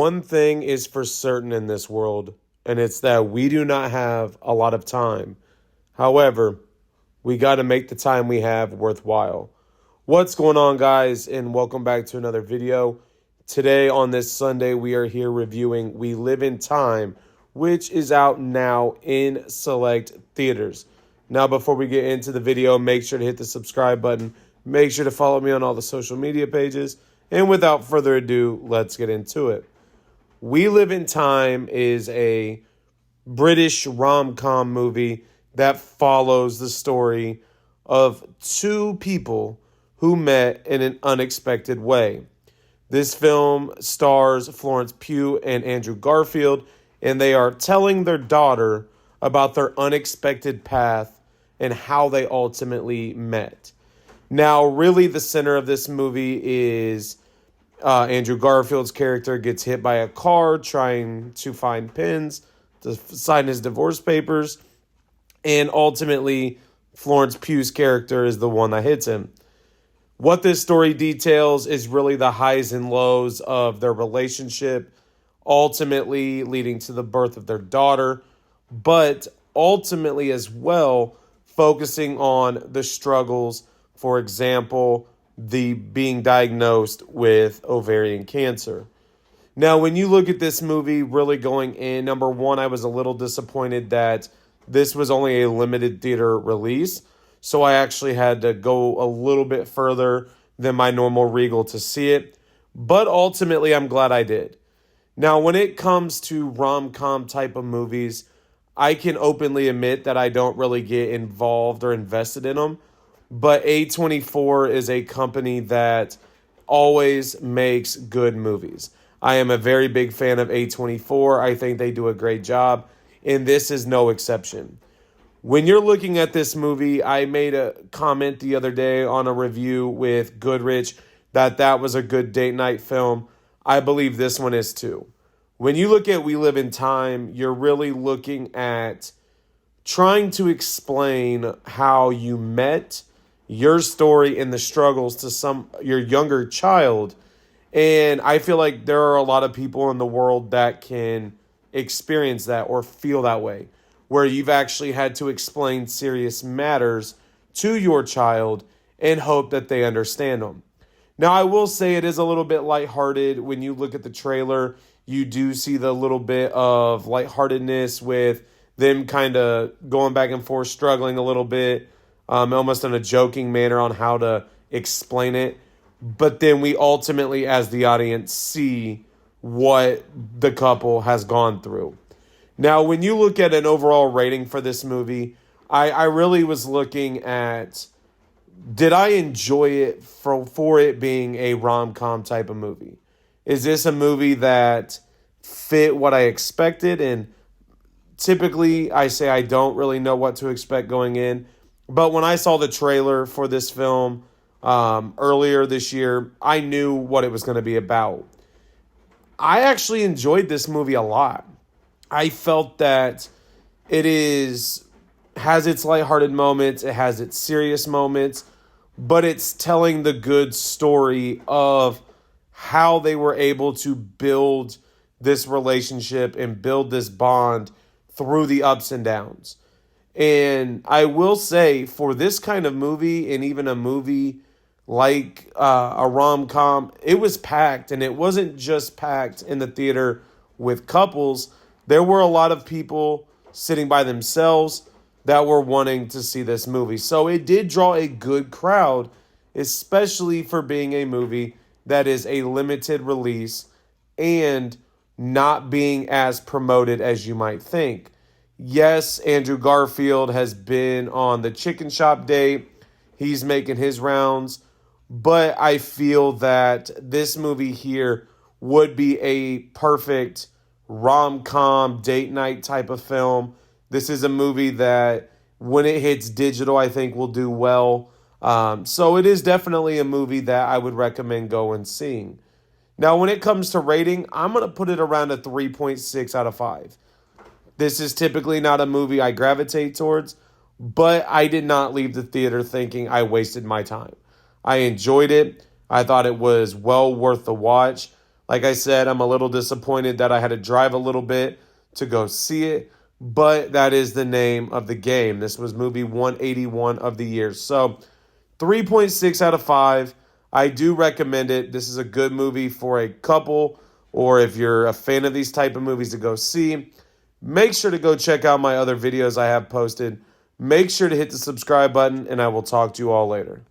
one thing is for certain in this world, and it's that we do not have a lot of time. However, we got to make the time we have worthwhile. What's going on, guys, and welcome back to another video. Today, on this Sunday, we are here reviewing We Live in Time, which is out now in select theaters. Now, before we get into the video, make sure to hit the subscribe button. Make sure to follow me on all the social media pages. And without further ado, let's get into it. We Live in Time is a British rom-com movie that follows the story of two people who met in an unexpected way. This film stars Florence Pugh and Andrew Garfield, and they are telling their daughter about their unexpected path and how they ultimately met. Now, really, the center of this movie is Andrew Garfield's character gets hit by a car trying to find pins to sign his divorce papers, and ultimately, Florence Pugh's character is the one that hits him. What this story details is really the highs and lows of their relationship, ultimately leading to the birth of their daughter, but ultimately as well focusing on the struggles. For example, the being diagnosed with ovarian cancer. Now, when you look at this movie really going in, number one, I was a little disappointed that this was only a limited theater release. So I actually had to go a little bit further than my normal Regal to see it. But ultimately, I'm glad I did. Now, when it comes to rom-com type of movies, I can openly admit that I don't really get involved or invested in them. But A24 is a company that always makes good movies. I am a very big fan of A24. I think they do a great job, and this is no exception. When you're looking at this movie, I made a comment the other day on a review with Goodrich that was a good date night film. I believe this one is too. When you look at We Live in Time, you're really looking at trying to explain how you met, your story and the struggles to your younger child. And I feel like there are a lot of people in the world that can experience that or feel that way, where you've actually had to explain serious matters to your child and hope that they understand them. Now, I will say it is a little bit lighthearted. When you look at the trailer, you do see the little bit of lightheartedness with them kind of going back and forth, struggling a little bit, almost in a joking manner on how to explain it. But then we ultimately, as the audience, see what the couple has gone through. Now, when you look at an overall rating for this movie, I really was looking at, did I enjoy it for it being a rom-com type of movie? Is this a movie that fit what I expected? And typically, I say I don't really know what to expect going in. But when I saw the trailer for this film earlier this year, I knew what it was going to be about. I actually enjoyed this movie a lot. I felt that has its lighthearted moments, it has its serious moments, but it's telling the good story of how they were able to build this relationship and build this bond through the ups and downs. And I will say, for this kind of movie, and even a movie like a rom-com, it was packed. And it wasn't just packed in the theater with couples. There were a lot of people sitting by themselves that were wanting to see this movie. So it did draw a good crowd, especially for being a movie that is a limited release and not being as promoted as you might think. Yes, Andrew Garfield has been on the chicken shop date. He's making his rounds. But I feel that this movie here would be a perfect rom-com date night type of film. This is a movie that when it hits digital, I think will do well. So it is definitely a movie that I would recommend going and seeing. Now, when it comes to rating, I'm going to put it around a 3.6 out of 5. This is typically not a movie I gravitate towards, but I did not leave the theater thinking I wasted my time. I enjoyed it. I thought it was well worth the watch. Like I said, I'm a little disappointed that I had to drive a little bit to go see it, but that is the name of the game. This was movie 181 of the year. So 3.6 out of 5. I do recommend it. This is a good movie for a couple, or if you're a fan of these type of movies, to go see. Make sure to go check out my other videos I have posted. Make sure to hit the subscribe button, and I will talk to you all later.